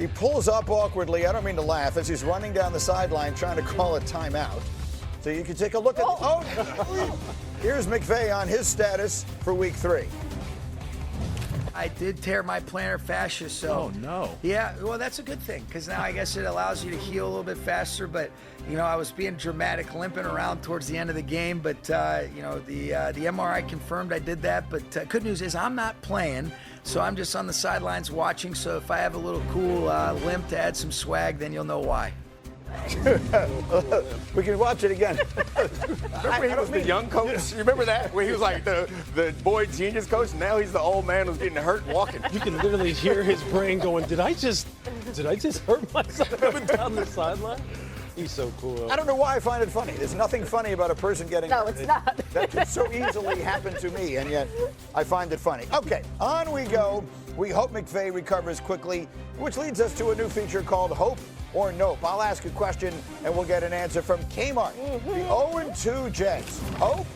He pulls up awkwardly, I don't mean to laugh, as he's running down the sideline trying to call a timeout. So you can take a look at here's McVay on his status for week 3. I did tear my plantar fascia, so. Oh, no. Yeah, well, that's a good thing, because now I guess it allows you to heal a little bit faster. But, you know, I was being dramatic, limping around towards the end of the game. But, you know, the MRI confirmed I did that. But good news is I'm not playing, so I'm just on the sidelines watching. So if I have a little cool limp to add some swag, then you'll know why. We can watch it again. Remember when he was the young coach? You remember that? When he was like the boy genius coach? Now he's the old man who's getting hurt walking. You can literally hear his brain going, did I just hurt myself coming down the sideline? He's so cool. I don't know why I find it funny. There's nothing funny about a person getting No, it's not. That could so easily happen to me, and yet I find it funny. Okay, on we go. We hope McVay recovers quickly, which leads us to a new feature called Hope or Nope. I'll ask a question, and we'll get an answer from Kmart. The 0-2 Jets. Hope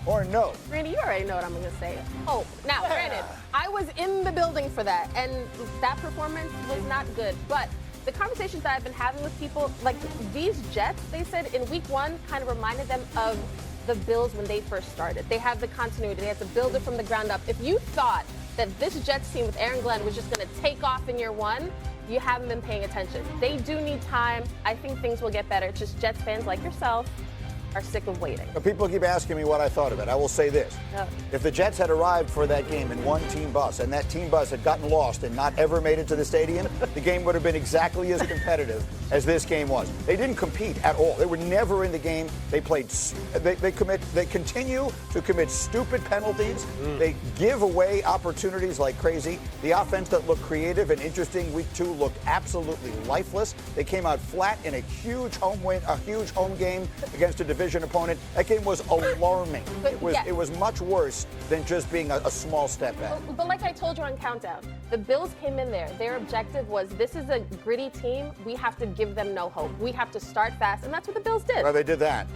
or nope? Randy, you already know what I'm going to say. Hope. Now, granted, I was in the building for that, and that performance was not good. But the conversations that I've been having with people, like these Jets, they said in week 1 kind of reminded them of the Bills when they first started. They have the continuity. They have to build it from the ground up. If you thought that this Jets team with Aaron Glenn was just going to take off in year 1, you haven't been paying attention. They do need time. I think things will get better. It's just Jets fans like yourself are sick of waiting. But people keep asking me what I thought of it. I will say this. If the Jets had arrived for that game in one team bus and that team bus had gotten lost and not ever made it to the stadium, the game would have been exactly as competitive as this game was. They didn't compete at all. They were never in the game. They played. They continue to commit stupid penalties. They give away opportunities like crazy. The offense that looked creative and interesting week 2 looked absolutely lifeless. They came out flat in a huge home win, a huge home game against a division opponent. That game was alarming. It was much worse than just being a small step back. But like I told you on Countdown, the Bills came in there. Their objective was, this is a gritty team. We have to give them no hope. We have to start fast, and that's what the Bills did. Well, they did that.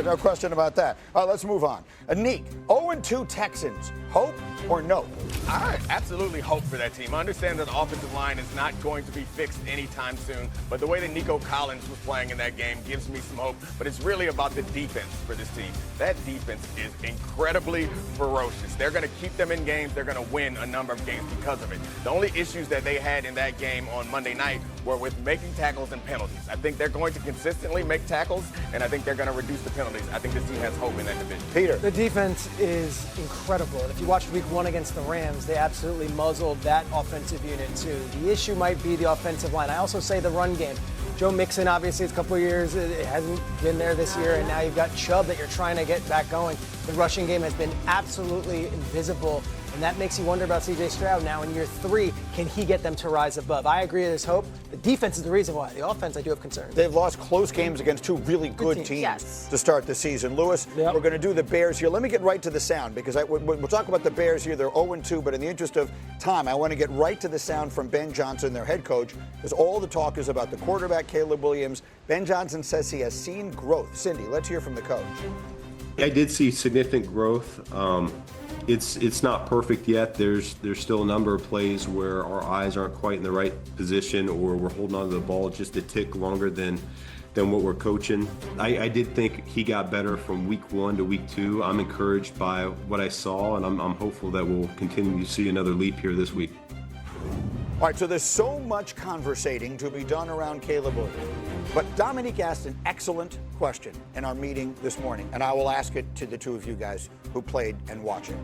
No question about that. All right, let's move on. Anik, 0-2 Texans. Hope or no? I absolutely hope for that team. I understand that the offensive line is not going to be fixed anytime soon, but the way that Nico Collins was playing in that game gives me some hope. But it's really about the defense for this team. That defense is incredibly ferocious. They're going to keep them in games. They're going to win a number of games because of it. The only issues that they had in that game on Monday night were with making tackles and penalties. I think they're going to consistently make tackles, and I think they're going to reduce the penalties. I think this team has hope in that division. Peter. The defense is incredible. And if you watch week 1 against the Rams, they absolutely muzzled that offensive unit too. The issue might be the offensive line. I also say the run game. Joe Mixon, obviously, it's a couple of years. It hasn't been there this year, and now you've got Chubb that you're trying to get back going. The rushing game has been absolutely invisible, and that makes you wonder about C.J. Stroud now in year 3. Can he get them to rise above? I agree, there's hope. The defense is the reason why. The offense, I do have concerns. They've lost close games against 2 really good teams to start the season. Lewis, we're going to do the Bears here. Let me get right to the sound, because we'll talk about the Bears here. They're 0-2, but in the interest of time, I want to get right to the sound from Ben Johnson, their head coach, because all the talk is about the quarterback, Caleb Williams. Ben Johnson says he has seen growth. Cindy, let's hear from the coach. I did see significant growth. It's not perfect yet. There's still a number of plays where our eyes aren't quite in the right position, or we're holding on to the ball just a tick longer than what we're coaching. I did think he got better from week 1 to week 2. I'm encouraged by what I saw, and I'm hopeful that we'll continue to see another leap here this week. All right, so there's so much conversating to be done around Caleb Williams. But Dominique asked an excellent question in our meeting this morning, and I will ask it to the two of you guys who played and watch it.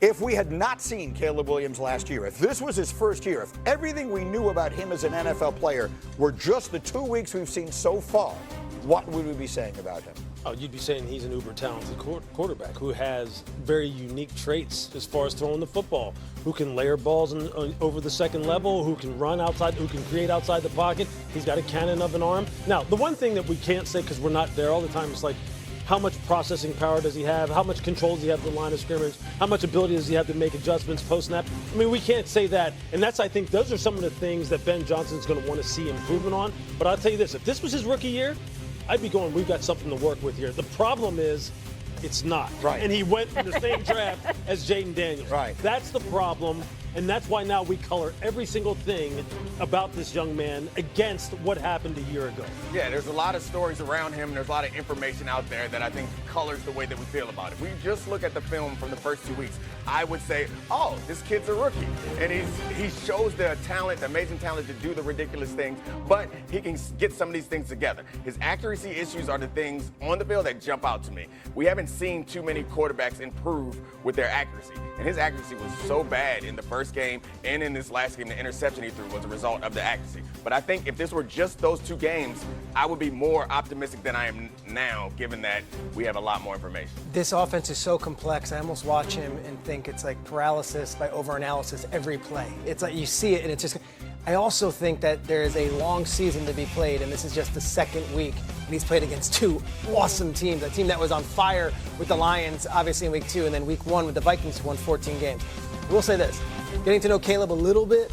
If we had not seen Caleb Williams last year, if this was his first year, if everything we knew about him as an NFL player were just the 2 weeks we've seen so far, what would we be saying about him? Oh, you'd be saying he's an uber-talented quarterback who has very unique traits as far as throwing the football, who can layer balls over the second level, who can run outside, who can create outside the pocket. He's got a cannon of an arm. Now, the one thing that we can't say, because we're not there all the time, is like, how much processing power does he have? How much control does he have the line of scrimmage? How much ability does he have to make adjustments post-snap? I mean, we can't say that. And that's, I think, those are some of the things that Ben Johnson's going to want to see improvement on. But I'll tell you this, if this was his rookie year, I'd be going, we've got something to work with here. The problem is, it's not. Right. And he went in the same draft as Jayden Daniels. Right. That's the problem. And that's why now we color every single thing about this young man against what happened a year ago. Yeah, there's a lot of stories around him. There's a lot of information out there that I think colors the way that we feel about it. If we just look at the film from the first 2 weeks, I would say, oh, this kid's a rookie. And he shows the talent, the amazing talent to do the ridiculous things, but he can get some of these things together. His accuracy issues are the things on the field that jump out to me. We haven't seen too many quarterbacks improve with their accuracy. And his accuracy was so bad in the first game and in this last game. The interception he threw was a result of the accuracy. But I think if this were just those 2 games, I would be more optimistic than I am now, given that we have a lot more information. This offense is so complex. I almost watch him and think it's like paralysis by overanalysis every play. It's like you see it and it's just. I also think that there is a long season to be played, and this is just the second week. And he's played against 2 awesome teams. A team that was on fire with the Lions, obviously in week 2, and then week 1 with the Vikings, who won 14 games. I will say this, getting to know Caleb a little bit,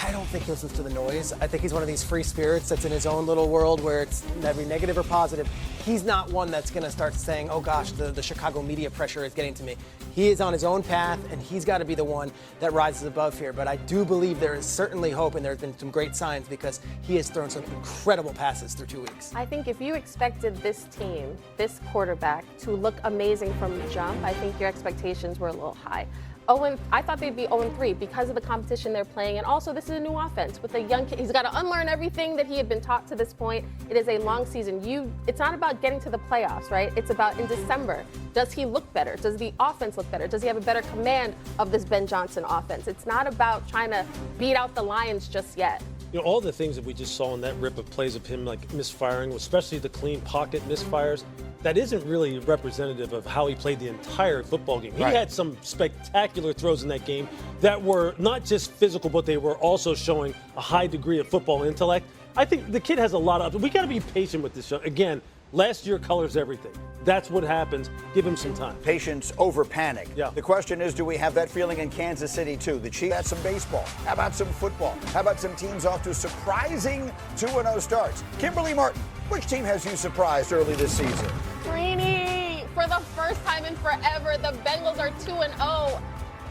I don't think he listens to the noise. I think he's one of these free spirits that's in his own little world where it's every negative or positive. He's not one that's going to start saying, oh gosh, the Chicago media pressure is getting to me. He is on his own path, and he's got to be the one that rises above here. But I do believe there is certainly hope, and there have been some great signs because he has thrown some incredible passes through 2 weeks. I think if you expected this team, this quarterback, to look amazing from the jump, I think your expectations were a little high. I thought they'd be 0-3 because of the competition they're playing, and also this is a new offense with a young kid. He's got to unlearn everything that he had been taught to this point. It is a long season. It's not about getting to the playoffs, right? It's about in December. Does he look better? Does the offense look better? Does he have a better command of this Ben Johnson offense? It's not about trying to beat out the Lions just yet. You know, all the things that we just saw in that rip of plays of him, like misfiring, especially the clean pocket misfires, that isn't really representative of how he played the entire football game. He had some spectacular throws in that game that were not just physical, but they were also showing a high degree of football intellect. I think the kid has a lot of, we got to be patient with this. Again, last year colors everything. That's what happens. Give him some time. Patience over panic. Yeah. The question is, do we have that feeling in Kansas City, too? The Chiefs had some baseball. How about some football? How about some teams off to surprising 2-0 starts? Kimberly Martin, which team has you surprised early this season? Greeny, for the first time in forever, the Bengals are 2-0.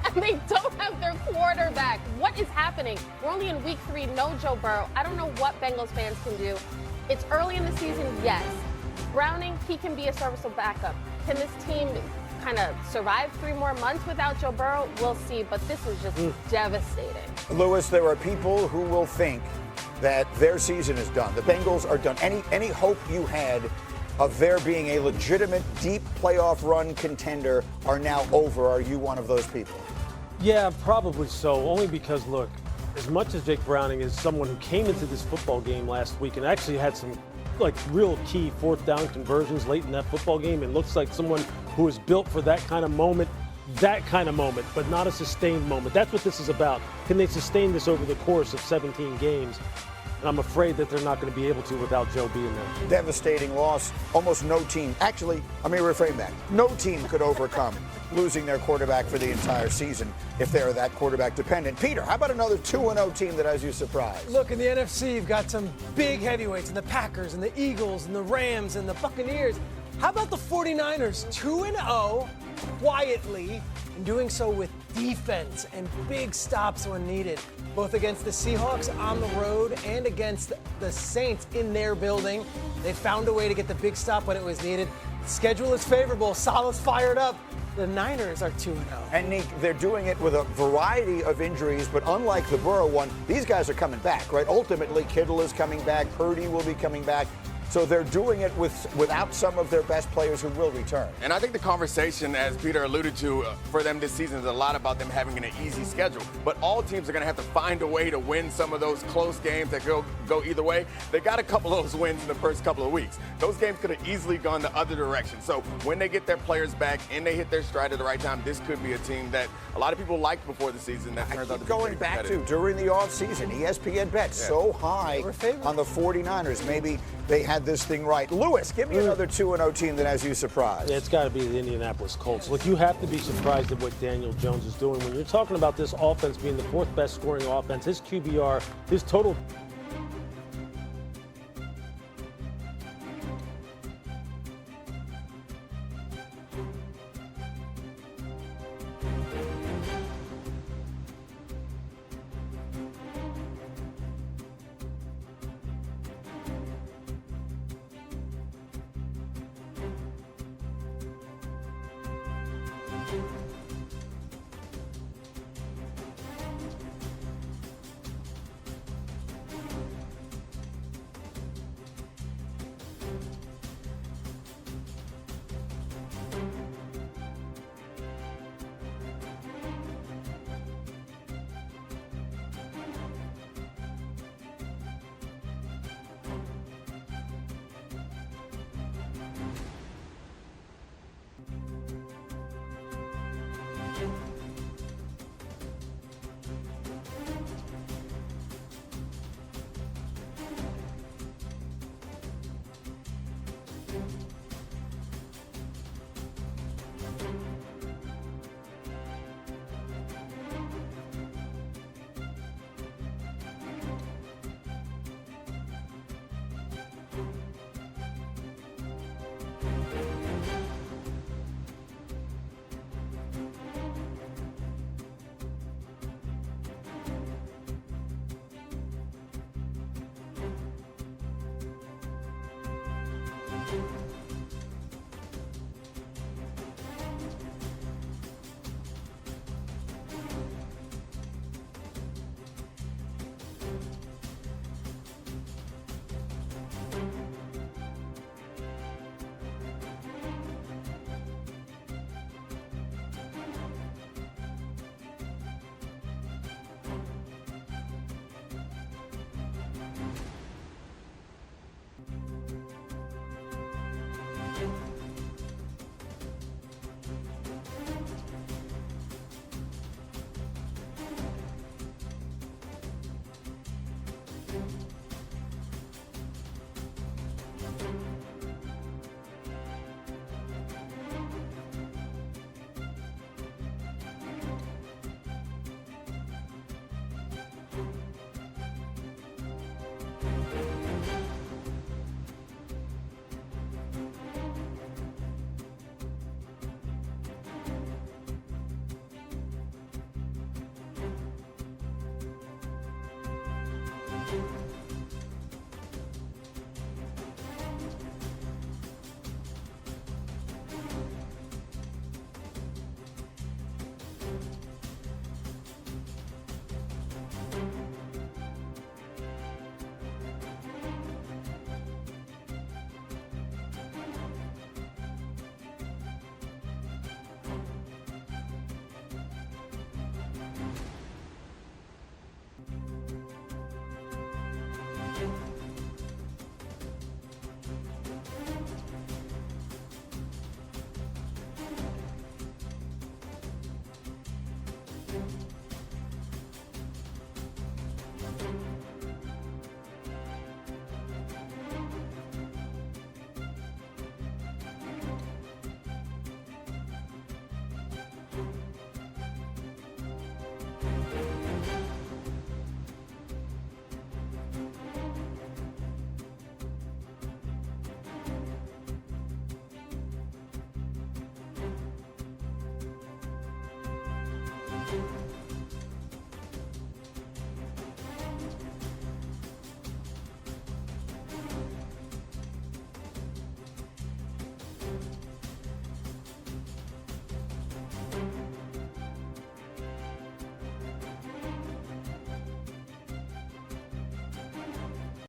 And they don't have their quarterback. What is happening? We're only in week 3, no Joe Burrow. I don't know what Bengals fans can do. It's early in the season, yes. Browning, he can be a serviceable backup. Can this team kind of survive 3 more months without Joe Burrow? We'll see, but this is just devastating. Lewis, there are people who will think that their season is done. The Bengals are done. Any hope you had of there being a legitimate deep playoff run contender are now over. Are you one of those people? Yeah, probably so. Only because, look, as much as Jake Browning is someone who came into this football game last week and actually had some real key 4th down conversions late in that football game, and looks like someone who is built for that kind of moment, but not a sustained moment. That's what this is about. Can they sustain this over the course of 17 games? And I'm afraid that they're not going to be able to without Joe being there. Devastating loss. Almost no team. Actually, let me reframe that. No team could overcome losing their quarterback for the entire season if they're that quarterback dependent. Peter, how about another 2-0 team that has you surprised? Look, in the NFC, you've got some big heavyweights in the Packers and the Eagles and the Rams and the Buccaneers. How about the 49ers, 2-0, quietly, and doing so with defense and big stops when needed, both against the Seahawks on the road and against the Saints in their building. They found a way to get the big stop when it was needed. Schedule is favorable. Salah's fired up. The Niners are 2-0. And Nick, they're doing it with a variety of injuries, but unlike the Burrow one, these guys are coming back, right? Ultimately, Kittle is coming back. Purdy will be coming back. So they're doing it without some of their best players who will return. And I think the conversation, as Peter alluded to, for them this season is a lot about them having an easy schedule. But all teams are going to have to find a way to win some of those close games that go either way. They got a couple of those wins in the first couple of weeks. Those games could have easily gone the other direction. So when they get their players back and they hit their stride at the right time, this could be a team that a lot of people liked before the season. That turns out to be going back to during the offseason, ESPN bet so high on the 49ers. Maybe they had this thing right. Lewis, give me another 2-0 team that has you surprised. Yeah, it's got to be the Indianapolis Colts. Look, you have to be surprised at what Daniel Jones is doing. When you're talking about this offense being the 4th best scoring offense, his QBR, his total